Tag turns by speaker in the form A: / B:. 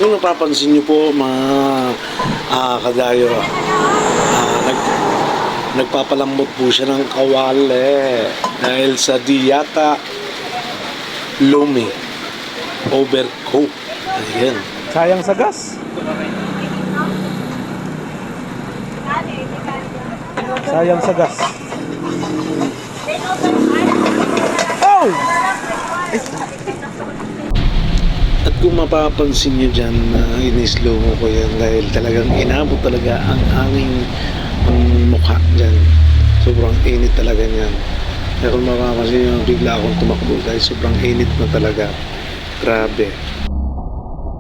A: Kung napapansin niyo po mga kadayo, nagpapalambot po siya ng kawali dahil sa Diyata Lumi Overcoat. Ayan.
B: Sayang sa gas. Sayang sa gas. Oh!
A: At kung mapapansin nyo dyan na in-slow mo ko yan dahil talagang inabot talaga ang aming mukha dyan. Sobrang init talaga niyan. Kaya kung mapapansin nyo, bigla akong tumakbo dahil sobrang init na talaga. Grabe.